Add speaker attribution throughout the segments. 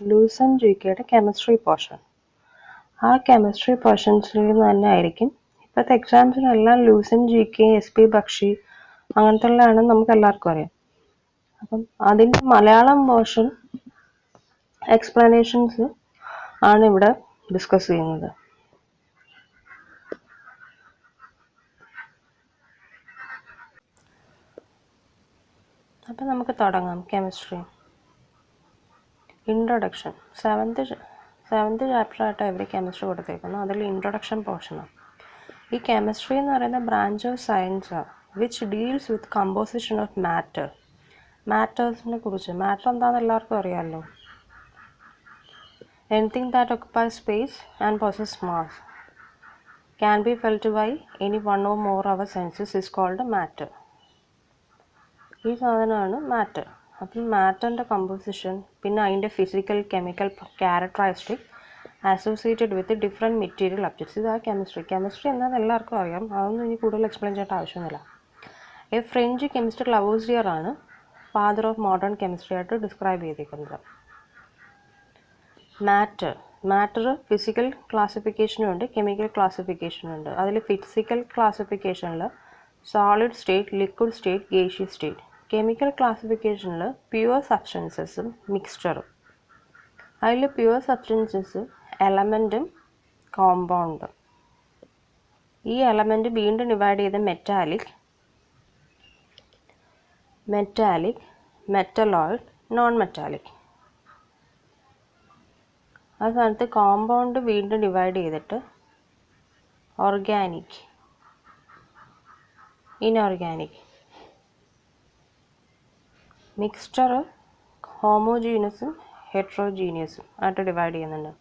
Speaker 1: Loosen ജികെയുടെ chemistry portion. ആ chemistry പോർഷൻസിൽ നിന്ന് തന്നെ ആയിരിക്കും ഇപ്പോഴത്തെ എക്സാംസിനെല്ലാം ലൂസൻ ജികെ, SP ബക്ഷി അങ്ങനത്തെ ഉള്ളതാണെന്ന് നമുക്ക് എല്ലാവർക്കും അറിയാം. അപ്പം അതിൻ്റെ മലയാളം വേർഷൻ എക്സ്പ്ലനേഷൻസ് ആണ് ഇവിടെ ഡിസ്കസ് ചെയ്യുന്നത്. അപ്പം നമുക്ക് തുടങ്ങാം. Chemistry introduction. സെവൻത്ത് ചാപ്റ്ററായിട്ട് എവറി കെമിസ്ട്രി കൊടുത്തേക്കുന്നു. അതിൽ ഇൻട്രൊഡക്ഷൻ പോർഷനാണ്. ഈ കെമിസ്ട്രി എന്ന് പറയുന്ന ബ്രാഞ്ച് ഓഫ് സയൻസാണ് which deals with composition of matter. മാറ്റേഴ്സിനെ കുറിച്ച്. മാറ്റർ എന്താണെന്ന് എല്ലാവർക്കും അറിയാമല്ലോ. Anything that occupies space and possess mass can be felt by any one or more our senses is called matter. ഈ സാധനമാണ് മാറ്റർ. അപ്പം മാറ്ററിൻ്റെ കമ്പോസിഷൻ, പിന്നെ അതിൻ്റെ physical chemical characteristic associated with different material objects. ഇതാണ് chemistry. Chemistry എന്താണെന്ന് എല്ലാവർക്കും അറിയാം. അതൊന്നും ഇനി കൂടുതൽ എക്സ്പ്ലെയിൻ ചെയ്യേണ്ട ആവശ്യമൊന്നുമില്ല. എ ഫ്രഞ്ച് കെമിസ്റ്റ് ലവോസിയർ ആണ് ഫാദർ ഓഫ് മോഡേൺ കെമിസ്ട്രി ആയിട്ട് ഡിസ്ക്രൈബ് ചെയ്തിരിക്കുന്നത്. മാറ്റർ ഫിസിക്കൽ ക്ലാസിഫിക്കേഷനും ഉണ്ട്, കെമിക്കൽ ക്ലാസിഫിക്കേഷനും ഉണ്ട്. അതിൽ ഫിസിക്കൽ ക്ലാസിഫിക്കേഷനിൽ solid state, liquid state, gaseous state. Chemical ക്ലാസിഫിക്കേഷനിൽ പ്യുവർ സബ്സ്റ്റൻസസും മിക്സ്ചറും. അതിൽ പ്യുവർ സബ്സ്റ്റൻസസ് എലമെൻറ്റും കോമ്പൗണ്ടും. ഈ എലമെൻറ്റ് വീണ്ടും ഡിവൈഡ് ചെയ്ത് മെറ്റാലിക്, മെറ്റലോയിഡ്, നോൺ മെറ്റാലിക്. ആ സ്ഥാനത്ത് കോമ്പൗണ്ട് വീണ്ടും ഡിവൈഡ് ചെയ്തിട്ട് ഓർഗാനിക്, ഇൻഓർഗാനിക്. മിക്സ്ചർ ഹോമോജീനസും ഹെട്രോജീനിയസും ആയിട്ട് ഡിവൈഡ് ചെയ്യുന്നുണ്ട്.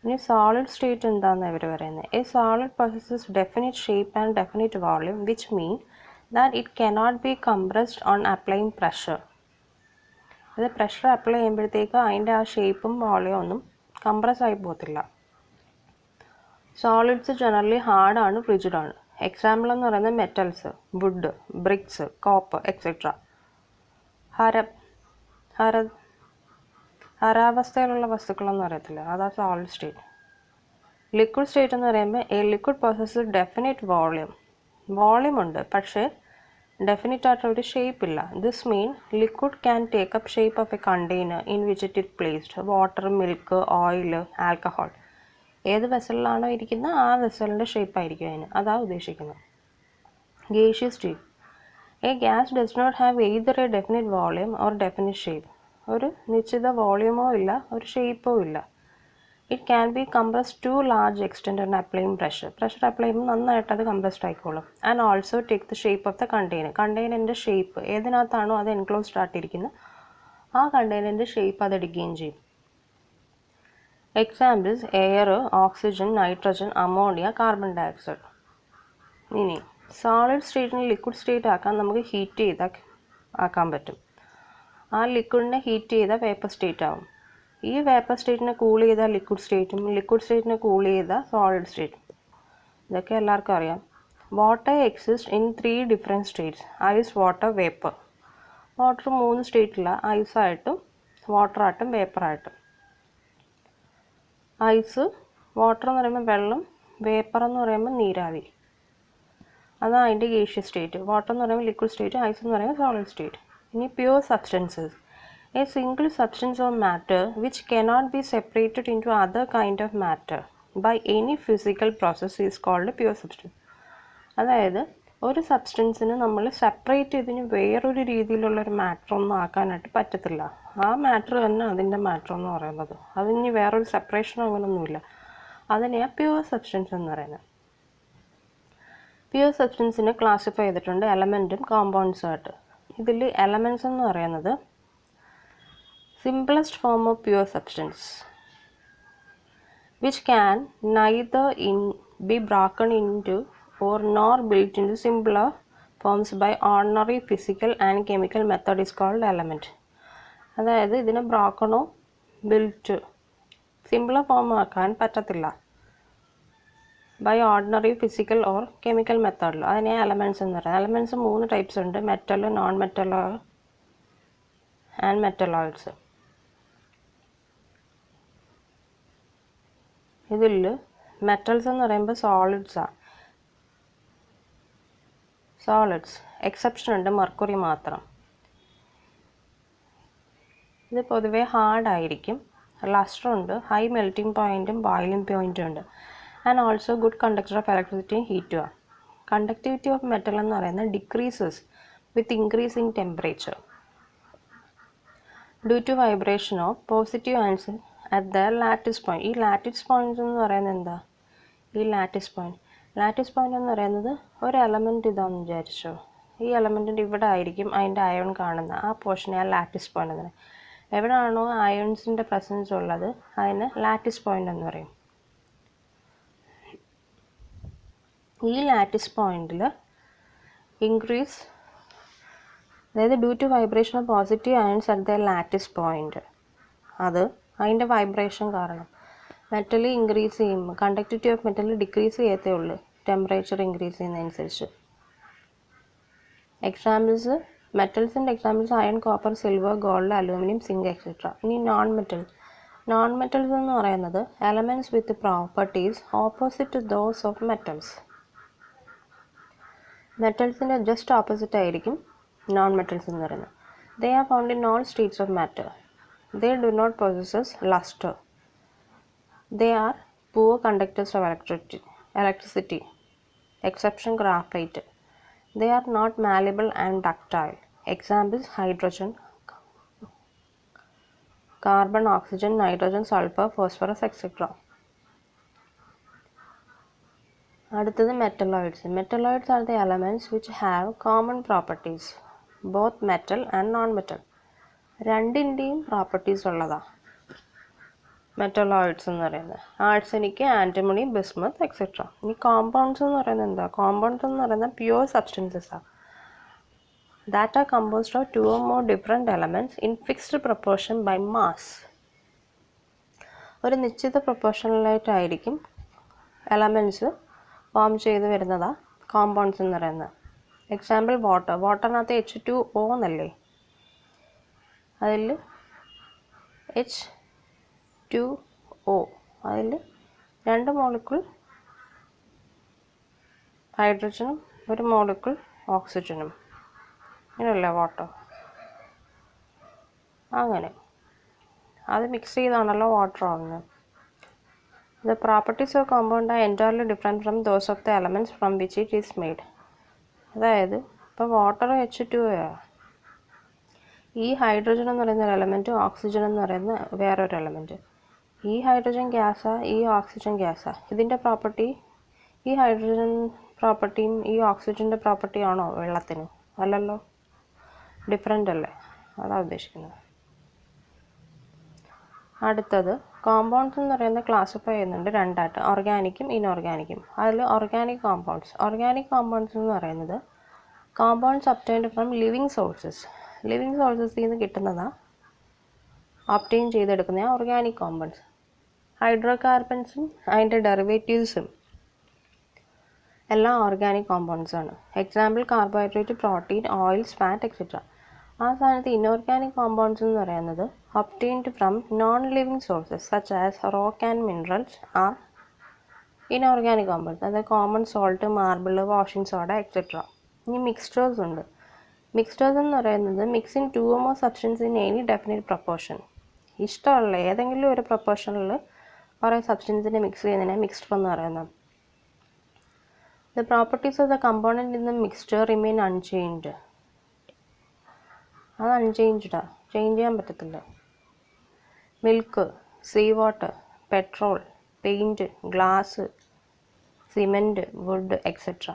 Speaker 1: ഇനി സോളിഡ് സ്റ്റേറ്റ് എന്താണെന്ന് ഇവർ പറയുന്നത്. A solid possesses definite shape and definite volume which mean that it cannot be compressed on applying pressure. അത് പ്രഷർ അപ്ലൈ ചെയ്യുമ്പോഴത്തേക്ക് അതിൻ്റെ ആ ഷേപ്പും വോളിയം ഒന്നും കംപ്രസ് ആയി പോകത്തില്ല. സോളിഡ്സ് ജനറലി ഹാർഡാണ്, റിജിഡാണ്. എക്സാമ്പിൾ എന്ന് പറയുന്നത് metals, wood, bricks, copper etcetera. ഹരാവസ്ഥയിലുള്ള വസ്തുക്കളെന്ന് പറയത്തില്ല, അതാണ് സോളിഡ് സ്റ്റേറ്റ്. ലിക്വിഡ് സ്റ്റേറ്റ് എന്ന് പറയുമ്പോൾ a liquid possesses definite volume ഉണ്ട്, പക്ഷേ ഡെഫിനിറ്റ് ആയിട്ടൊരു ഷേപ്പ് ഇല്ല. This mean liquid can take up shape of a container in which it placed. Water, milk, oil, alcohol. ഏത് വെസലിലാണോ ഇരിക്കുന്നത് ആ വെസലിൻ്റെ ഷേപ്പായിരിക്കും അതിന്. അതാണ് ഉദ്ദേശിക്കുന്നത്. Gaseous state. A gas does not have either a definite volume or definite shape. ഒരു നിശ്ചിത വോളിയമോ ഇല്ല, ഒരു ഷേപ്പോ ഇല്ല. It can be compressed to large extent on applying pressure. Pressure apply ചെയ്യുമ്പോൾ നന്നായിട്ട് അത് കംപ്രസ്ഡ് ആയിക്കോളും. And also take the shape of the container. കണ്ടെയ്നറിൻ്റെ ഷേപ്പ് ഏതിനകത്താണോ അത് എൻക്ലോസ്ഡ് ആയിട്ടിരിക്കുന്നത് ആ കണ്ടെയ്നറിൻ്റെ ഷേപ്പ് അതെടുക്കുകയും ചെയ്യും. Examples air, oxygen, nitrogen, ammonia, carbon dioxide. ഇനി സോളിഡ് സ്റ്റേറ്റിന് ലിക്വിഡ് സ്റ്റേറ്റ് ആക്കാൻ നമുക്ക് ഹീറ്റ് ചെയ്താൽ ആക്കാൻ പറ്റും. ആ ലിക്വിഡിനെ ഹീറ്റ് ചെയ്താൽ വേപ്പർ സ്റ്റേറ്റ് ആവും. ഈ വേപ്പർ സ്റ്റേറ്റിനെ കൂൾ ചെയ്താൽ ലിക്വിഡ് സ്റ്റേറ്റും, ലിക്വിഡ് സ്റ്റേറ്റിനെ കൂൾ ചെയ്താൽ സോളിഡ് സ്റ്റേറ്റും. ഇതൊക്കെ എല്ലാവർക്കും അറിയാം. Water exist in 3 different states. Ice, water, vapour. Water 3 സ്റ്റേറ്റില്ല, ഐസായിട്ടും വാട്ടറായിട്ടും വേപ്പറായിട്ടും. ഐസ്, വാട്ടർ എന്ന് പറയുമ്പോൾ വെള്ളം, വേപ്പർ എന്ന് പറയുമ്പോൾ നീരാവി. അതാണ് അതിൻ്റെ ഗേഷ്യസ് സ്റ്റേറ്റ്. വാട്ടർ എന്ന് പറയുമ്പോൾ ലിക്വിഡ് സ്റ്റേറ്റ്, ഐസ് എന്ന് പറയുമ്പോൾ സോളിഡ് സ്റ്റേറ്റ്. ഇനി pure substances. A single substance or matter which cannot be separated into other kind of matter by any physical process is called a pure substance. അതായത് ഒരു സബ്സ്റ്റൻസിന് നമ്മൾ separate ചെയ്തിന് വേറൊരു രീതിയിലുള്ളൊരു matter ഒന്നും ആക്കാനായിട്ട് പറ്റത്തില്ല. ആ മാറ്റർ തന്നെ അതിൻ്റെ മാറ്റർ എന്ന് പറയുന്നത്. അതിന് വേറൊരു സെപ്പറേഷനോ അങ്ങനെയൊന്നുമില്ല. അതിനെയാണ് പ്യുവർ സബ്സ്റ്റൻസ് എന്ന് പറയുന്നത്. പ്യുവർ സബ്സ്റ്റൻസിനെ ക്ലാസിഫൈ ചെയ്തിട്ടുണ്ട് എലമെൻറ്റും കോമ്പൗണ്ട്സും ആയിട്ട്. ഇതിൽ എലമെൻറ്റ്സ് എന്ന് പറയുന്നത് simplest form of pure substance which can neither be broken into or nor built into simpler forms by ordinary physical and chemical method is called element. അതായത് ഇതിനെ ബ്രോക്കണോ built simpler form ആക്കാൻ പറ്റത്തില്ല by ordinary physical or chemical മെത്തേഡിൽ. അതിനെ elements എന്ന് പറയുന്നത്. Elements 3 types ഉണ്ട്. Metal, non metal and metalloids. ഇതിൽ മെറ്റൽസ് എന്ന് പറയുമ്പോൾ സോളിഡ്സാണ്. സോളിഡ്സ് എക്സെപ്ഷൻ ഉണ്ട്, മെർക്കുറി മാത്രം. ഇത് പൊതുവേ ഹാർഡായിരിക്കും. ലസ്റ്റർ ഉണ്ട്, ഹൈ മെൽറ്റിംഗ് പോയിൻറ്റും ബോയിലിംഗ് പോയിൻറ്റും ഉണ്ട്. And also good conductor of ഇലക്ട്രിസിറ്റിയും ഹീറ്റുമാണ്. കണ്ടക്ടിവിറ്റി ഓഫ് മെറ്റൽ എന്ന് പറയുന്നത് decreases with increase in temperature due to vibration of positive ions at the lattice point. ഈ ലാറ്റിസ് പോയിൻറ്റ്സ് എന്ന് പറയുന്നത് എന്താ? ഈ ലാറ്റിസ് പോയിൻറ്റ് എന്ന് പറയുന്നത് ഒരു എലമെൻറ്റ് ഇതാണെന്ന് വിചാരിച്ചോ. ഈ എലമെൻറ്റിൻ്റെ ഇവിടെ ആയിരിക്കും അതിൻ്റെ അയോൺ കാണുന്നത്. ആ പോർഷനെ ആ ലാറ്റിസ് പോയിൻ്റ് എന്ന് പറയും. എവിടെയാണോ അയോൺസിൻ്റെ പ്രസൻസ് ഉള്ളത് അതിന് ലാറ്റിസ് പോയിൻ്റ് എന്ന് പറയും. ഈ ലാറ്റിസ് പോയിൻറ്റിൽ ഇൻക്രീസ്, അതായത് due to vibration of positive ions at the lattice point, അത് അതിൻ്റെ വൈബ്രേഷൻ കാരണം മെറ്റൽ ഇൻക്രീസ് ചെയ്യുമ്പോൾ കണ്ടക്ടിവിറ്റി ഓഫ് മെറ്റൽ ഡിക്രീസ് ചെയ്യത്തേ ഉള്ളൂ ടെമ്പറേച്ചർ ഇൻക്രീസ് ചെയ്യുന്നതനുസരിച്ച്. എക്സാമ്പിൾസ്, മെറ്റൽസിൻ്റെ examples iron, copper, silver, gold, aluminium, zinc etcetera. ഇനി നോൺ മെറ്റൽസ് എന്ന് പറയുന്നത് elements with properties opposite to those of metals. മെറ്റൽസിൻ്റെ ജസ്റ്റ് ഓപ്പോസിറ്റ് ആയിരിക്കും നോൺ മെറ്റൽസ് എന്ന് പറയുന്നത്. They are found in all States of matter. They do not possess lustre. They are poor conductors of electricity, exception graphite. They are not malleable and ductile. Examples: hydrogen, carbon, oxygen, nitrogen, sulfur, phosphorus, etc. അടുത്തത് metalloids. Metalloids are the elements which have common properties, both metal and non-metal. രണ്ടിൻ്റെയും properties ഉള്ളതാണ് metalloids എന്ന് പറയുന്നത്. Arsenic, antimony, bismuth etcetera. ഈ compounds എന്ന് പറയുന്നത് എന്താ? Compounds എന്ന് പറയുന്നത് പ്യുവർ സബ്സ്റ്റൻസസാണ്. That are composed of 2 or more different elements in fixed proportion by mass. ഒരു നിശ്ചിത പ്രൊപ്പോർഷനിലായിട്ടായിരിക്കും എലമെൻറ്റ്സ് ഫോം ചെയ്ത് വരുന്നതാണ് കോമ്പൗണ്ട്സ് എന്ന് പറയുന്നത്. എക്സാമ്പിൾ വാട്ടറിനകത്ത് H2O എന്നല്ലേ, അതിൽ H2O, അതിൽ 2 മോളിക്യൂൾ ഹൈഡ്രജനും 1 മോളിക്യൂൾ ഓക്സിജനും, അങ്ങനെയല്ല വാട്ടർ. അങ്ങനെ അത് മിക്സ് ചെയ്താണല്ലോ വാട്ടർ ആവുന്നത്. The properties of compound are entirely different from those of the elements from which it is made. അതായത് ഇപ്പോൾ വാട്ടർ H2O, ഈ ഹൈഡ്രജൻ എന്ന് പറയുന്ന ഒരു എലമെൻറ്റ്, ഓക്സിജൻ എന്ന് പറയുന്ന വേറൊരു എലമെൻറ്റ്. ഈ ഹൈഡ്രജൻ ഗ്യാസാ, ഈ ഓക്സിജൻ ഗ്യാസാ. ഇതിൻ്റെ പ്രോപ്പർട്ടി, ഈ ഹൈഡ്രജൻ പ്രോപ്പർട്ടിയും ഈ ഓക്സിജൻ്റെ പ്രോപ്പർട്ടി ആണോ വെള്ളത്തിന്? അല്ലല്ലോ, ഡിഫറെൻ്റ് അല്ലേ, അതാണ് ഉദ്ദേശിക്കുന്നത്. അടുത്തത് കോമ്പൗണ്ട്സ് എന്ന് പറയുന്നത് ക്ലാസിഫൈ ചെയ്യുന്നുണ്ട് രണ്ടായിട്ട്, ഓർഗാനിക്കും ഇൻഓർഗാനിക്കും. അതിൽ ഓർഗാനിക് കോമ്പൗണ്ട്സ് എന്ന് പറയുന്നത് കോമ്പൗണ്ട്സ് ഒബ്റ്റൈൻഡ് ഫ്രം ലിവിങ് സോഴ്സസിൽ നിന്ന് കിട്ടുന്നതാണ് ഒബ്റ്റെയിൻ ചെയ്തെടുക്കുന്ന ഓർഗാനിക് കോമ്പൗണ്ട്സ്. ഹൈഡ്രോ കാർബൺസും അതിൻ്റെ ഡെറിവേറ്റീവ്സും എല്ലാം ഓർഗാനിക് കോമ്പൗണ്ട്സാണ്. Example carbohydrate, protein, oils, fat etcetera. ആ സ്ഥാനത്ത് ഇൻഓർഗാനിക് കോമ്പൗണ്ട്സ് എന്ന് പറയുന്നത് obtained from non living sources such as rock and minerals are inorganic compounds. അതായത് common salt, marble, washing soda etcetera. ഇനി മിക്സ്ചേഴ്സ് ഉണ്ട്. മിക്സ്ചേഴ്സ് എന്ന് പറയുന്നത് mix in 2 or more substance in any definite proportion. ഇഷ്ടമുള്ള ഏതെങ്കിലും ഒരു പ്രൊപ്പോർഷനിൽ കുറേ സബ്സ്റ്റൻസിനെ മിക്സ് ചെയ്യുന്നതിനെ മിക്സ്ചർ എന്ന് പറയുന്നത്. The properties of the component in the mixture remain unchanged. അത് അൺചേഞ്ച്ഡാണ്, ചേഞ്ച് ചെയ്യാൻ പറ്റത്തില്ല. Milk, sea water, petrol, paint, glass, cement, wood etcetera.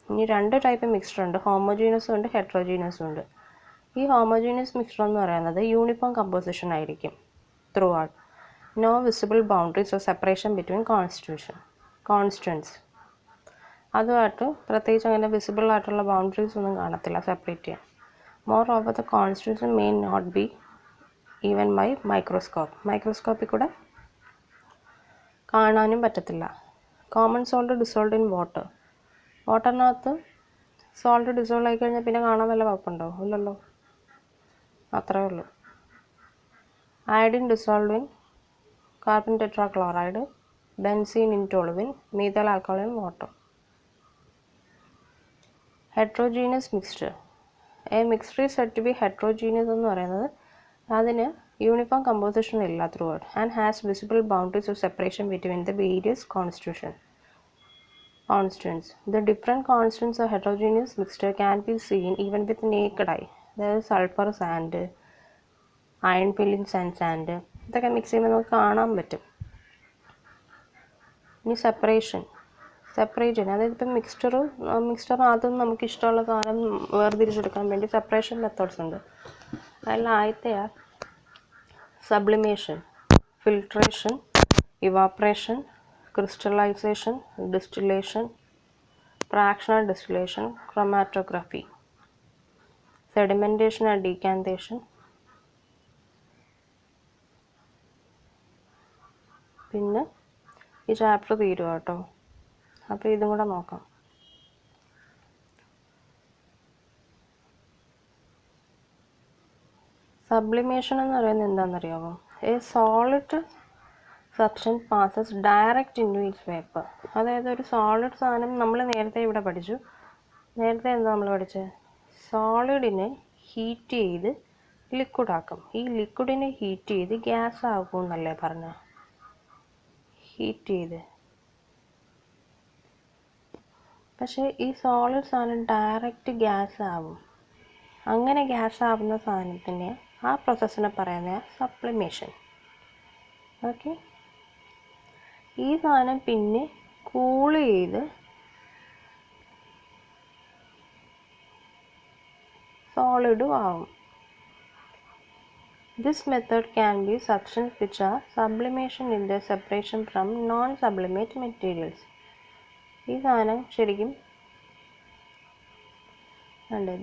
Speaker 1: ഇനി 2 ടൈപ്പ് മിക്സ്ചർ ഉണ്ട്, ഹോമോജീനസും ഉണ്ട്, ഹെട്രോജീനസും ഉണ്ട്. ഈ ഹോമോജീനിയസ് മിക്സ്ചർ എന്ന് പറയുന്നത് യൂണിഫോം കമ്പോസിഷൻ ആയിരിക്കും throughout. No visible boundaries or separation between constants. അതുമായിട്ട് പ്രത്യേകിച്ച് അങ്ങനെ വിസിബിൾ ആയിട്ടുള്ള ബൗണ്ടറീസ് ഒന്നും കാണത്തില്ല സെപ്പറേറ്റ് ചെയ്യാൻ. More over the constants may not be even by മൈക്രോസ്കോപ്പിൽ കൂടെ കാണാനും പറ്റത്തില്ല. കോമൺ സോൾട്ട് ഡിസോൾഡ് ഇൻ വാട്ടറിനകത്ത് സോൾട്ട് ഡിസോൾവ് ആയി കഴിഞ്ഞാൽ പിന്നെ കാണാൻ വല്ല കുഴപ്പമുണ്ടോ? ഇല്ലല്ലോ, അത്രയേ ഉള്ളൂ. Iodine dissolve in carbon tetrachloride benzene in toluene, methyl alcohol in water. Heterogeneous mixture. A mixture is said to be heterogeneous എന്ന് പറയുന്നത് അതിന് യൂണിഫോം കമ്പോസിഷൻ ഇല്ല throughout and has visible boundaries of separation between the various constituents. The different constituents of heterogeneous mixture can be seen even with naked eye. There is sulfur sand, iron filling sand, ഇതൊക്കെ mix ചെയ്യുമ്പോൾ നമുക്ക് കാണാൻ പറ്റും. ഇനി separate ചെയ്യണം, അതായത് ഇപ്പം മിക്സ്ചറിനകത്തും നമുക്ക് ഇഷ്ടമുള്ള സാധനം വേർതിരിച്ചെടുക്കാൻ വേണ്ടി സെപ്പറേഷൻ മെത്തേഡ്സ് ഉണ്ട്. അതിൽ ആദ്യത്തെയാ sublimation, filtration, evaporation, crystallization, distillation, fractional distillation, chromatography, sedimentation and decantation. പിന്നെ ഈ ചാപ്റ്റർ തീരുക കേട്ടോ. അപ്പോൾ ഇതും കൂടെ നോക്കാം. സബ്ലിമേഷൻ എന്ന് പറയുന്നത് എന്താണെന്നറിയാമോ? A solid substance passes direct into its vapour. അതായത് ഒരു സോളിഡ് സാധനം നമ്മൾ നേരത്തെ ഇവിടെ പഠിച്ചു. നേരത്തെ എന്താ നമ്മൾ പഠിച്ചത്? സോളിഡിനെ ഹീറ്റ് ചെയ്ത് ലിക്വിഡാക്കും. ഈ ലിക്വിഡിനെ ഹീറ്റ് ചെയ്ത് ഗ്യാസ് ആക്കും എന്നല്ലേ പറഞ്ഞ? ഹീറ്റ് ചെയ്ത്. പക്ഷേ ഈ സോളിഡ് സാധനം ഡയറക്റ്റ് ഗ്യാസ് ആവും. അങ്ങനെ ഗ്യാസ് ആവുന്ന സാധനത്തിന് ആ പ്രോസസ്സിനെ പറയുന്ന സബ്ലിമേഷൻ. ഓക്കെ. ഈ സാധനം പിന്നെ കൂൾ ചെയ്ത് സോളിഡും ആവും. This method can be substances which are sublimation in their separation from non-sublimate materials. ഈ സാധനം ശരിക്കും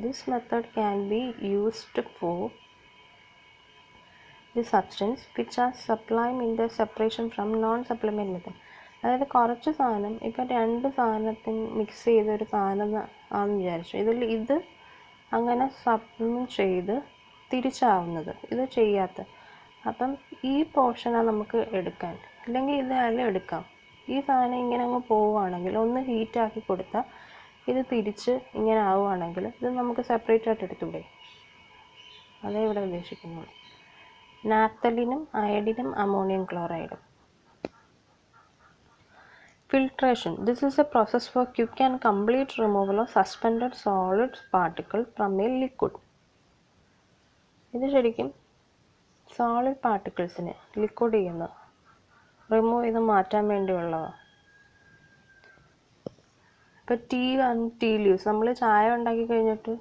Speaker 1: this method can be used for the substance which are sublime in their separation from non-sublimate method. അതായത് കുറച്ച് സാധനം ഇപ്പം രണ്ട് സാധനത്തിന് mix ചെയ്തൊരു സാധനം ആണെന്ന് വിചാരിച്ചു. ഇത് അങ്ങനെ സബ്ലിമേറ്റ് ചെയ്ത് തിരിച്ചാവുന്നത്, ഇത് ചെയ്യാത്ത. അപ്പം ഈ പോർഷനാണ് നമുക്ക് എടുക്കാൻ, ഇല്ലെങ്കിൽ ഇതായാലും എടുക്കാം. ഈ സാധനം ഇങ്ങനെ അങ്ങ് പോവുകയാണെങ്കിൽ, ഒന്ന് ഹീറ്റാക്കി കൊടുത്താൽ ഇത് തിരിച്ച് ഇങ്ങനെ ആവുകയാണെങ്കിൽ ഇത് നമുക്ക് സെപ്പറേറ്റ് ആയിട്ട് എടുത്തൂടെ? അതേ ഇവിടെ ഉദ്ദേശിക്കുന്നത്. നാഫ്തലിനും അയഡിനും ammonium ക്ലോറൈഡും. Filtration. This is a process for quick and complete removal of suspended solid particles from a liquid. ഇത് ശരിക്കും സോളിഡ് പാർട്ടിക്കിൾസിനെ ലിക്വിഡ് ചെയ്യുന്ന, റിമൂവ് ചെയ്ത് മാറ്റാൻ വേണ്ടിയുള്ളതാണ്. ഇപ്പോൾ ടീ ലീവ്സ്, നമ്മൾ ചായ ഉണ്ടാക്കി കഴിഞ്ഞിട്ട്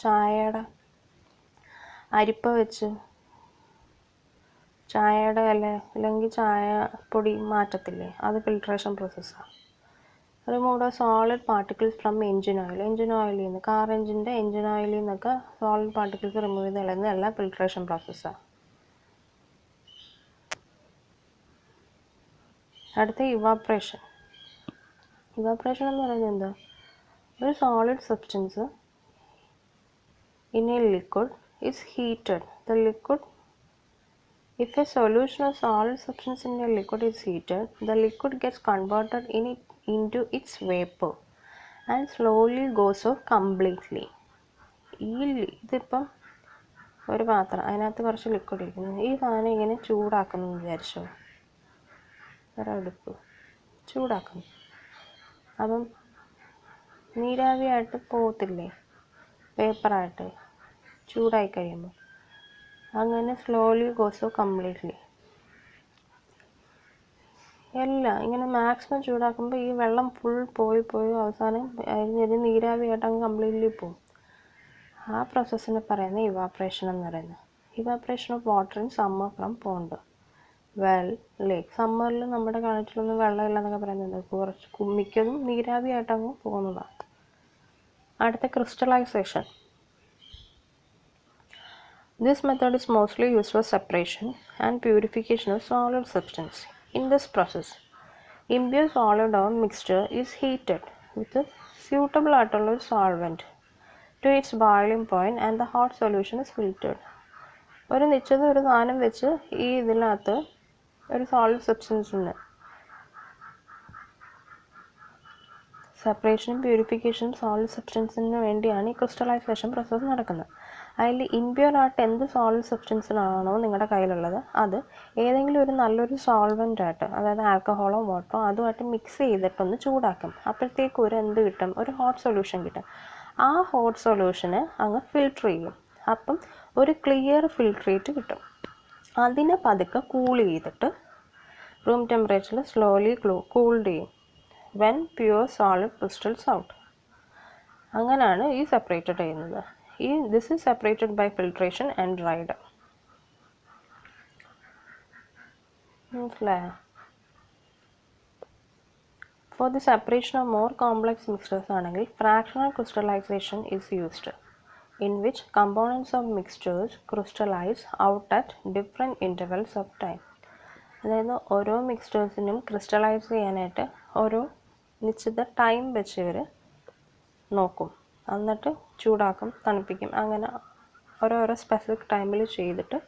Speaker 1: ചായയുടെ അരിപ്പ വെച്ച് ചായയുടെ ഇല അല്ലെങ്കിൽ ചായ പൊടി മാറ്റത്തില്ലേ, അത് ഫിൽട്രേഷൻ പ്രോസസ്സാണ്. Remove the solid particles from engine ഓയിലിൽ നിന്ന്, കാർ എൻജിൻ്റെ എൻജിൻ ഓയിലിൽ നിന്നൊക്കെ സോളിഡ് പാർട്ടിക്കിൾസ് റിമൂവ് ചെയ്ത് കളയുന്നതെല്ലാം ഫിൽട്രേഷൻ പ്രോസസ്സാണ്. അടുത്ത ഇവാപ്രേഷൻ. ഇവാപ്രേഷൻ എന്ന് പറയുന്നത് എന്താ? ഒരു solid substance in A liquid is heated. The liquid, if a solution of solid substance in a liquid is heated, the liquid gets converted into its vapor and slowly goes off completely. ഇതിപ്പം ഒരു പാത്രം, അതിനകത്ത് കുറച്ച് liquid ഇരിക്കുന്നു. ഈ സാധനം ഇങ്ങനെ ചൂടാക്കുന്നു വിചാരിച്ചോ, ഒരടുപ്പ് ചൂടാക്കുന്നു. അപ്പം നീരാവിയായിട്ട് പോകത്തില്ലേ, പേപ്പറായിട്ട് ചൂടായി കഴിയുമ്പോൾ. അങ്ങനെ സ്ലോലി ഗോസ് കംപ്ലീറ്റ്ലി. എല്ലാം ഇങ്ങനെ മാക്സിമം ചൂടാക്കുമ്പോൾ ഈ വെള്ളം ഫുൾ പോയി അവസാനം അതിനൊരു നീരാവിയായിട്ട് അങ്ങ് കംപ്ലീറ്റ്ലി പോകും. ആ പ്രോസസ്സിനെ പറയുന്നത് ഇവാപ്രേഷൻ എന്ന് പറയുന്നത്. Evaporation of water in summer from pond, well, lake. സമ്മറിൽ നമ്മുടെ കിണറ്റിലൊന്നും വെള്ളമില്ല എന്നൊക്കെ പറയുന്നത് കുറച്ച് മിക്കതും നീരാവിയായിട്ട് അങ്ങ് പോകുന്നതാണ്. അടുത്ത crystallisation. This method is mostly used for separation and purification of solid substance. In this process, impure solid or mixture is heated with a suitable alkali solvent to its boiling point and the hot solution is filtered. ഒരു നിശ്ചിത ഒരു സാധനം വെച്ച് ഈ ഇതിനകത്ത് ഒരു solid substance ഉണ്ട്, സെപ്പറേഷനും പ്യൂരിഫിക്കേഷനും solid സബ്സ്റ്റൻസിന് വേണ്ടിയാണ് ഈ ക്രിസ്റ്റലൈസേഷൻ പ്രോസസ്സ് നടക്കുന്നത്. അതിൽ ഇംപ്യൂർ ആയിട്ട് എന്ത് സോളിഡ് സബ്സ്റ്റൻസിനാണോ നിങ്ങളുടെ കയ്യിലുള്ളത് അത് ഏതെങ്കിലും ഒരു നല്ലൊരു സോൾവെൻ്റായിട്ട്, അതായത് ആൽക്കഹോളോ വാട്ടറോ അതുമായിട്ട് മിക്സ് ചെയ്തിട്ടൊന്ന് ചൂടാക്കും. അപ്പോഴത്തേക്കും ഒരു എന്ത് കിട്ടും, ഒരു ഹോട്ട് സൊല്യൂഷൻ കിട്ടും. ആ ഹോട്ട് സൊല്യൂഷന് അങ്ങ് ഫിൽട്ടർ ചെയ്യും. അപ്പം ഒരു ക്ലിയർ ഫിൽട്രേറ്റ് കിട്ടും. അതിനെ പതുക്കെ കൂൾ ചെയ്തിട്ട് റൂം ടെമ്പറേച്ചറിൽ സ്ലോലി കൂൾഡ് ചെയ്യും. When pure solid crystals out. അങ്ങനെയാണ് ഈ സെപ്പറേറ്റഡ് ചെയ്യുന്നത്. This is separated by filtration and dried. മനസ്സിലായോ? For the separation of more complex mixtures ആണെങ്കിൽ fractional crystallization is used, in which components of mixtures crystallize out at different intervals of time. അതായത് ഓരോ മിക്സ്ചേഴ്സിനും crystallise ചെയ്യാനായിട്ട് ഓരോ നിശ്ചിത time വെച്ച് ഇവർ നോക്കും. എന്നിട്ട് ചൂടാക്കും, തണുപ്പിക്കും. അങ്ങനെ ഓരോരോ സ്പെസിഫിക് ടൈമിൽ ചെയ്തിട്ട്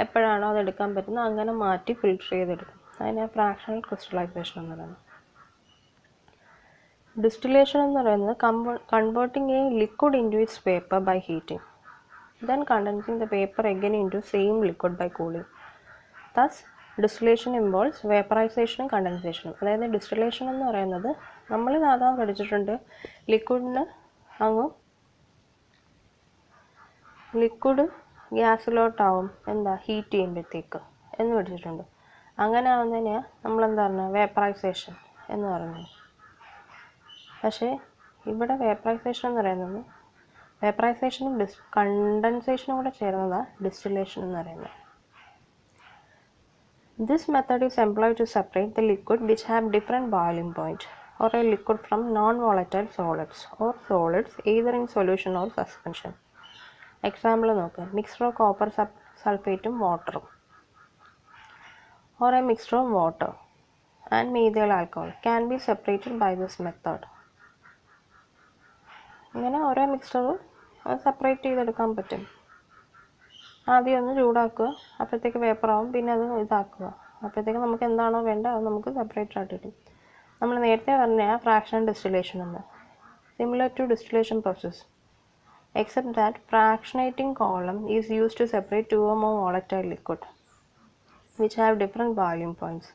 Speaker 1: എപ്പോഴാണോ അത് എടുക്കാൻ പറ്റുന്നത് അങ്ങനെ മാറ്റി ഫിൽട്ടർ ചെയ്തെടുക്കും. അതിനെ ഫ്രാക്ഷണൽ ക്രിസ്റ്റലൈസേഷൻ എന്ന് പറയുന്നത്. ഡിസ്റ്റിലേഷൻ എന്ന് പറയുന്നത് converting a liquid into its paper by heating, then condensing the paper again into same liquid by cooling. Thus distillation involves വേപ്പറൈസേഷനും കണ്ടൻസേഷനും. അതായത് ഡിസ്റ്റിലേഷൻ എന്ന് പറയുന്നത് നമ്മൾ സാധാരണ പഠിച്ചിട്ടുണ്ട്, ലിക്വിഡ് ഗ്യാസിലോട്ടാവും ഹീറ്റ് ചെയ്യുമ്പോഴത്തേക്ക് എന്ന് പഠിച്ചിട്ടുണ്ട്. അങ്ങനെ ആവുന്നതിനെയാണ് നമ്മളെന്താ പറയുന്നത്, വേപ്പറൈസേഷൻ എന്ന് പറയുന്നത്. പക്ഷേ ഇവിടെ വേപ്പറൈസേഷൻ എന്ന് പറയുന്നത് വേപ്പറൈസേഷനും കണ്ടൻസേഷനും കൂടെ ചേർന്നതാണ് ഡിസ്റ്റിലേഷൻ എന്ന് പറയുന്നത്. This method is employed to separate the liquid which have different boiling point, or a liquid from non-volatile solids, or solids either in solution or suspension. Example നോക്കുക, mixture of copper sulfateും വാട്ടറും, or a mixture of water and methyl alcohol can be separated by this method. ഇങ്ങനെ ഓരോ മിക്സ്ചറും separate ചെയ്തെടുക്കാൻ പറ്റും. ആദ്യം ഒന്ന് ചൂടാക്കുക, അപ്പോഴത്തേക്ക് വേപ്പറാവും, പിന്നെ അത് ഇതാക്കുക, അപ്പോഴത്തേക്ക് നമുക്ക് എന്താണോ വേണ്ടത് അത് നമുക്ക് സെപ്പറേറ്റ് ആയിട്ട് കിട്ടും. നമ്മൾ നേരത്തെ പറഞ്ഞ ഫ്രാക്ഷണൽ ഡിസ്റ്റിലേഷൻ എന്ന്, similar to distillation process, except that fractionating column is used to separate 2 or more volatile liquid which have different boiling points.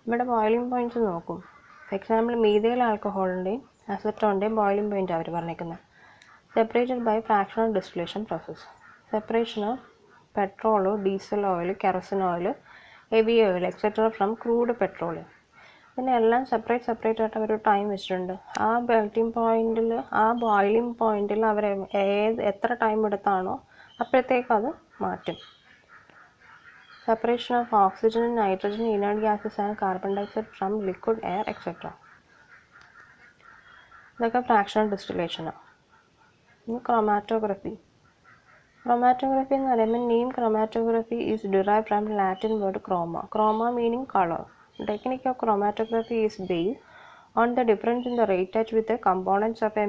Speaker 1: ഇവിടെ ബോയിലിംഗ് പോയിൻറ്റ്സ് നോക്കും. ഫോർ എക്സാമ്പിൾ മീഥൈൽ ആൽക്കഹോളിൻ്റെയും അസറ്റോണിൻ്റെയും ബോയിലിംഗ് പോയിൻ്റ് അവർ പറഞ്ഞേക്കുന്നത്, separated by fractional distillation process. Separation of petrol, diesel oil, kerosene oil, heavy oil etcetera from crude petroleum. പിന്നെ എല്ലാം separate ആയിട്ട് അവർ time വെച്ചിട്ടുണ്ട്. ആ ബോയിലിംഗ് പോയിൻറ്റിൽ അവർ എത്ര ടൈം എടുത്താണോ അപ്പോഴത്തേക്ക് അത് മാറ്റും. Separation of oxygen, nitrogen, inert gases and carbon dioxide from liquid air etcetera. ഇതൊക്കെ ഫ്രാക്ഷണൽ ഡിസ്റ്റിലേഷനാണ്. ഇനി ക്രൊമാറ്റോഗ്രഫി. Chromatography എന്ന് പറയുമ്പോൾ name chromatography is derived from Latin word chroma. Chroma meaning color. The technique of chromatography is based on the difference in the rate at which the components of a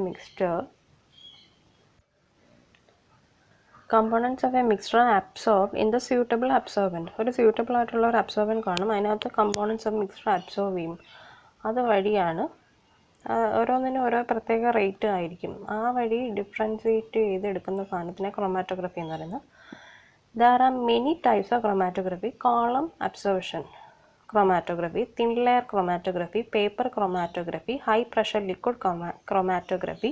Speaker 1: mixture absorb in the suitable absorbent. ഒരു suitable ആയിട്ടുള്ള ഒരു absorbent കാണും, അതിനകത്ത് components of mixture absorb ചെയ്യും. അതുവഴിയാണ് ഓരോന്നിനും ഓരോ പ്രത്യേക rate ആയിരിക്കും. ആ വഴി ഡിഫറൻഷിയേറ്റ് ചെയ്തെടുക്കുന്ന സാധനത്തിനെ ക്രൊമാറ്റോഗ്രഫി എന്ന് പറയുന്നത്. There are many types of chromatography. Column absorption chromatography, thin layer chromatography, paper chromatography, high pressure liquid chromatography,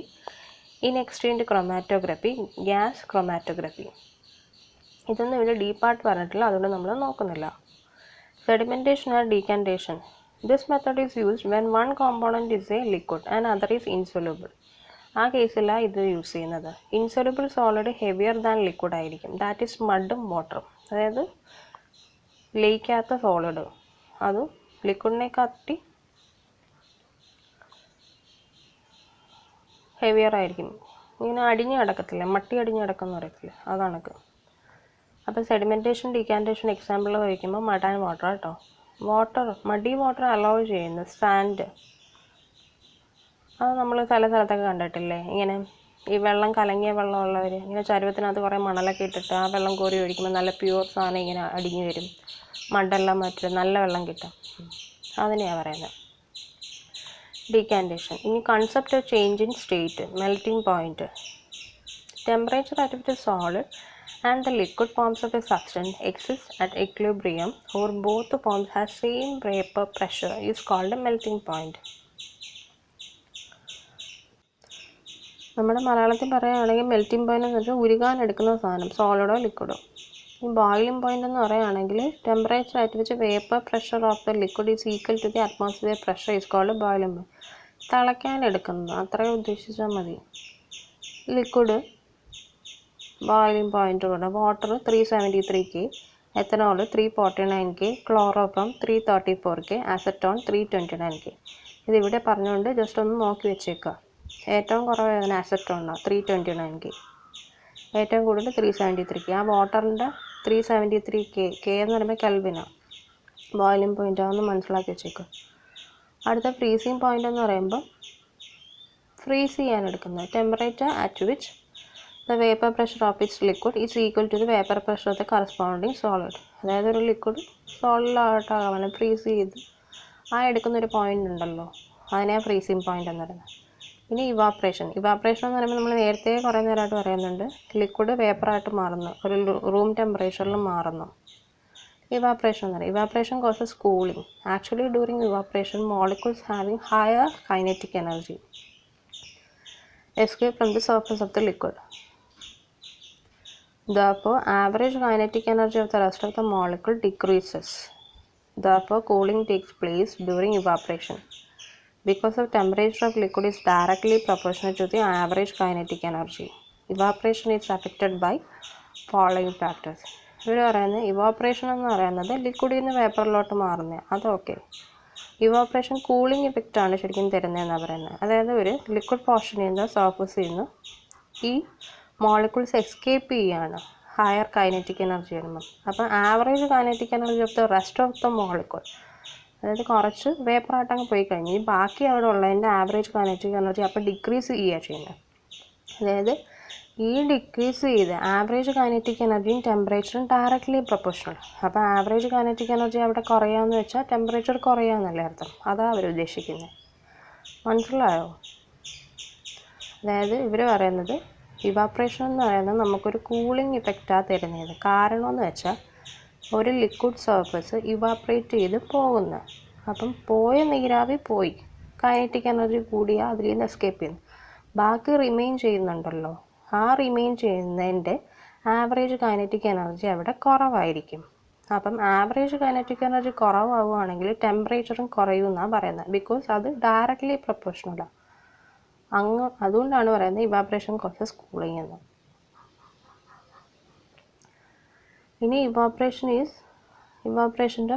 Speaker 1: ion exchange chromatography, gas chromatography. ഇതൊന്നും ഇവിടെ ഡീപ്പായിട്ട് പറഞ്ഞിട്ടില്ല, അതുകൊണ്ട് നമ്മൾ നോക്കുന്നില്ല. Sedimentation or decantation. This method is used when one component is a liquid and other is insoluble. ആ കേസിലാണ് ഇത് യൂസ് ചെയ്യുന്നത്. Insoluble solid heavier than liquid ആയിരിക്കും, ദാറ്റ് ഈസ് മഡും വാട്ടറും. അതായത് ലയിക്കാത്ത സോളിഡ് അത് ലിക്വിഡിനെ കാട്ടി ഹെവിയർ ആയിരിക്കും. ഇങ്ങനെ അടിഞ്ഞ് കിടക്കത്തില്ല, മട്ടി അടിഞ്ഞ് കിടക്കുമെന്ന് പറയത്തില്ല, അതാണൊക്കെ. അപ്പോൾ സെഡിമെൻറ്റേഷൻ, ഡീകാൻറ്റേഷൻ എക്സാമ്പിൾ വയ്ക്കുമ്പോൾ മഡ് ആൻഡ് വാട്ടർ കേട്ടോ. മഡി വാട്ടർ അലോ ചെയ്യുന്നു, സാൻഡ്, അത് നമ്മൾ പല സ്ഥലത്തൊക്കെ കണ്ടിട്ടില്ലേ. ഇങ്ങനെ ഈ വെള്ളം കലങ്ങിയ വെള്ളമുള്ളവർ ഇങ്ങനെ ചരുവത്തിനകത്ത് കുറേ മണലൊക്കെ ഇട്ടിട്ട് ആ വെള്ളം കോരി ഒഴിക്കുമ്പോൾ നല്ല പ്യുവർ സാധനം ഇങ്ങനെ അടിഞ്ഞു വരും, മഡെല്ലാം മാറ്റി നല്ല വെള്ളം കിട്ടും. അതിനെയാണ് പറയുന്നത്. decantation. In concept of change in state, melting point, temperature at which a solid and the liquid forms of a substance exist at equilibrium or both the forms have same vapor pressure is called a melting point. നമ്മുടെ മലയാളത്തിൽ പറയുകയാണെങ്കിൽ melting point എന്ന് വെച്ചാൽ ഉരുകാൻ എടുക്കുന്ന സാധനം, സോളിഡോ ലിക്വിഡോ. ഈ boiling point എന്ന് പറയുകയാണെങ്കിൽ temperature at which vapour pressure of the liquid is equal to the atmosphere pressure is called boiling point. തിളയ്ക്കാൻ എടുക്കുന്നത് അത്രയും ഉദ്ദേശിച്ചാൽ മതി. ലിക്വിഡ് ബോയിലിംഗ് പോയിന്റ് കൊണ്ട് water 373K, ethanol 349K, chloroform 334K, acetone 329K. ഇതിവിടെ പറഞ്ഞുകൊണ്ട് ജസ്റ്റ് ഒന്ന് നോക്കി വെച്ചേക്കുക. ഏറ്റവും കുറവ് അസറ്റോണാണ് 329K, ഏറ്റവും കൂടുതൽ 373K. ആ വാട്ടറിൻ്റെ 373K എന്ന് പറയുമ്പോൾ കെൽവിനാണ് ബോയിലിംഗ് പോയിൻ്റ് ആണെന്ന് മനസ്സിലാക്കി വെച്ചേക്കുക. അടുത്ത ഫ്രീസിങ് പോയിൻ്റ് എന്ന് പറയുമ്പോൾ ഫ്രീസ് ചെയ്യാൻ എടുക്കുന്നത് temperature at which the vapour pressure of its liquid is equal to the vapour pressure of the corresponding solid. അതായത് ഒരു ലിക്വിഡ് സോളിഡായിട്ടാകാൻ ഫ്രീസ് ചെയ്ത് ആ എടുക്കുന്നൊരു പോയിൻ്റ് ഉണ്ടല്ലോ, അതിനെയാണ് ഫ്രീസിങ് പോയിൻ്റ് എന്ന് പറയുന്നത്. ഇനി ഇവാപ്രേഷൻ എന്ന് പറയുമ്പോൾ നമ്മൾ നേരത്തെ കുറേ നേരമായിട്ട് പറയുന്നുണ്ട്, ലിക്വിഡ് വേപ്പറായിട്ട് മാറുന്നു, ഒരു റൂം ടെമ്പറേച്ചറിൽ മാറുന്നു. ഇവാപ്രേഷൻ എന്ന് പറയും. Evaporation causes cooling. Actually during evaporation molecules having higher kinetic energy escape from the surface of the liquid. Therefore, average kinetic energy of the rest of the molecule decreases. Therefore, cooling takes place during evaporation. Because of temperature of liquid is directly proportional to the average kinetic energy. Evaporation is affected by following factors. ഇവിടെ പറയുന്നത് evaporation എന്ന് പറയുന്നത് ലിക്വിഡിൽ നിന്ന് വേപ്പറിലോട്ട് മാറുന്നത്, അതൊക്കെ. Evaporation cooling ഇഫക്റ്റാണ് ശരിക്കും തരുന്നതെന്നാണ് പറയുന്നത്. അതായത് ഒരു ലിക്വിഡ് പോർഷനിൽ നിന്ന് സർഫസിൽ നിന്ന് ഈ മോളിക്യൂൾസ് എസ്കേപ്പ് ചെയ്യുകയാണ് ഹയർ കൈനറ്റിക് എനർജി വരുമ്പോൾ. അപ്പം average kinetic energy of the rest of the molecule, അതായത് കുറച്ച് വേപ്പറായിട്ടങ്ങ് പോയി കഴിഞ്ഞ് ഈ ബാക്കി അവിടെ ഉള്ളതിൻ്റെ ആവറേജ് കൈനറ്റിക് എനർജി അപ്പോൾ ഡിക്രീസ് ചെയ്യുക ചെയ്യുന്നത്. അതായത് ഈ ഡിക്രീസ് ചെയ്ത് ആവറേജ് കൈനറ്റിക് എനർജിയും ടെമ്പറേച്ചറും ഡയറക്റ്റ്ലി പ്രൊപ്പോർഷണൽ. അപ്പോൾ ആവറേജ് കൈനറ്റിക് എനർജി അവിടെ കുറയാമെന്ന് വെച്ചാൽ ടെമ്പറേച്ചർ കുറയാമെന്നല്ലേ അർത്ഥം. അതാണ് അവർ ഉദ്ദേശിക്കുന്നത്. മനസ്സിലായോ? അതായത് ഇവർ പറയുന്നത് ഇവാപ്രേഷൻ എന്ന് പറയുന്നത് നമുക്കൊരു കൂളിംഗ് ഇഫക്റ്റാണ് തരുന്നത്. കാരണം എന്ന് വെച്ചാൽ ഒരു ലിക്വിഡ് സർഫസ് ഇവാപ്രേറ്റ് ചെയ്ത് പോകുന്നു. അപ്പം പോയ നീരാവി പോയി, കൈനറ്റിക് എനർജി കൂടിയാൽ അതിൽ നിന്ന് എസ്കേപ്പ് ചെയ്യുന്നു. ബാക്കി റിമെയിൻ ചെയ്യുന്നുണ്ടല്ലോ, ആ റിമെയിൻ ചെയ്യുന്നതിൻ്റെ ആവറേജ് കൈനറ്റിക് എനർജി അവിടെ കുറവായിരിക്കും. അപ്പം ആവറേജ് കൈനറ്റിക് എനർജി കുറവാകുകയാണെങ്കിൽ ടെമ്പറേച്ചറും കുറയുമെന്നാണ് പറയുന്നത്. ബിക്കോസ് അത് ഡയറക്റ്റ്ലി പ്രൊപ്പോർഷണലാണ്. അതുകൊണ്ടാണ് പറയുന്നത് ഇവാപ്രേഷൻ കോസസ് കൂളിംഗ് എന്ന്. ഇനി ഇവാപ്രേഷൻ്റെ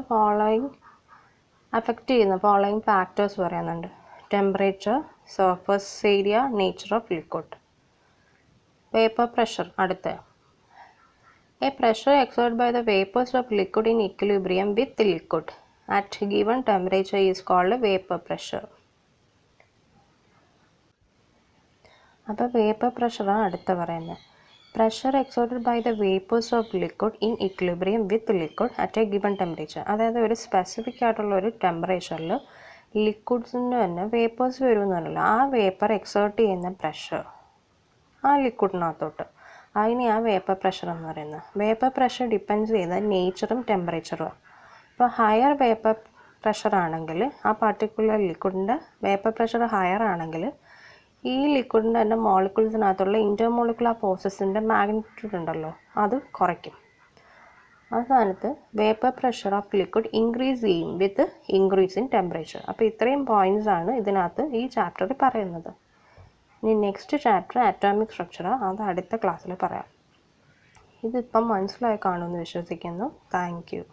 Speaker 1: അഫക്റ്റ് ചെയ്യുന്ന ഫോളോയിങ് ഫാക്ടേഴ്സ് പറയുന്നുണ്ട്. Temperature, surface area, nature of liquid. Vapour pressure അടുത്ത. A pressure exerted by the vapours of liquid in equilibrium with liquid at given temperature is called vapour pressure. അപ്പോൾ vapour പ്രഷറാണ് അടുത്ത പറയുന്നത്. Pressure exerted by the vapours of liquid in equilibrium with liquid at a given temperature. അതായത് ഒരു specific ആയിട്ടുള്ള ഒരു ടെമ്പറേച്ചറിൽ ലിക്വിഡ്സിൻ്റെ തന്നെ വേപ്പേഴ്സ് വരുമെന്നല്ലോ, ആ വേപ്പർ എക്സേർട്ട് ചെയ്യുന്ന പ്രഷർ ആ ലിക്വിഡിനകത്തോട്ട്, അതിനെയാണ് വേപ്പർ പ്രഷർ എന്ന് പറയുന്നത്. വേപ്പർ പ്രഷർ ഡിപ്പെൻഡ്സ് ചെയ്ത നേച്ചറും ടെമ്പറേച്ചറും. ഇപ്പോൾ ഹയർ വേപ്പർ പ്രഷർ ആണെങ്കിൽ ആ പർട്ടിക്കുലർ ലിക്വിഡിൻ്റെ വേപ്പർ പ്രഷർ ഹയർ ആണെങ്കിൽ ഈ ലിക്വിഡിൻ്റെ തന്നെ മോളിക്യൂൾസിനകത്തുള്ള ഇൻ്റർമോളിക്കുലർ ഫോഴ്സസിൻ്റെ മാഗ്നിറ്റ്യൂഡ് ഉണ്ടല്ലോ, അത് കുറയ്ക്കും. ആ സ്ഥാനത്ത് vapour pressure of liquid increase ചെയ്യും വിത്ത് ഇൻക്രീസ് ഇൻ ടെമ്പറേച്ചർ. അപ്പോൾ ഇത്രയും പോയിൻറ്റ്സ് ആണ് ഇതിനകത്ത് ഈ ചാപ്റ്ററിൽ പറയുന്നത്. ഇനി നെക്സ്റ്റ് ചാപ്റ്റർ അറ്റോമിക് സ്ട്രക്ചറാണ്, അത് അടുത്ത ക്ലാസ്സിൽ പറയാം. ഇതിപ്പം മനസ്സിലായി കാണുമെന്ന് വിശ്വസിക്കുന്നു. Thank you.